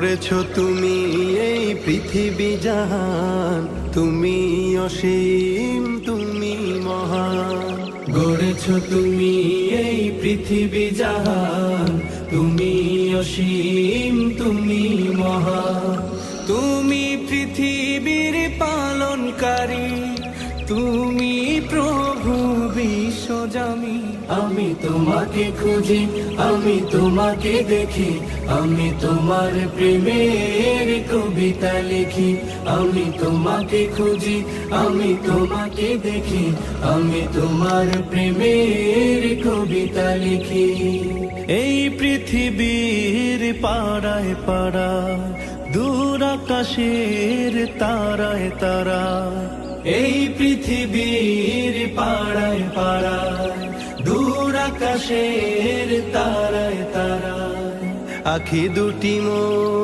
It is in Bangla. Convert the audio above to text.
গড়েছো তুমি এই পৃথিবী জাহান, তুমি অসীম তুমি মহান। গড়েছো তুমি এই পৃথিবী জাহান, তুমি অসীম তুমি মহান। তুমি পৃথিবীর পালনকারী, তুমি প্রভু বিশ্বজামি। আমি তোমাকে খুঁজি, আমি তোমাকে দেখি, আমি তোমার প্রেমের কবিতা লিখি। আমি তোমাকে খুঁজি, আমি তোমাকে দেখি, আমি তোমার প্রেমের কবিতা লিখি। এই পৃথিবীর পাড়ায় পাড়ায়, দূর আকাশের তারায় তারায়, এই পৃথিবীর পাড়ায় পাড়ায়, দূর আকাশের তারায় তারায়, আখি দুটি মোর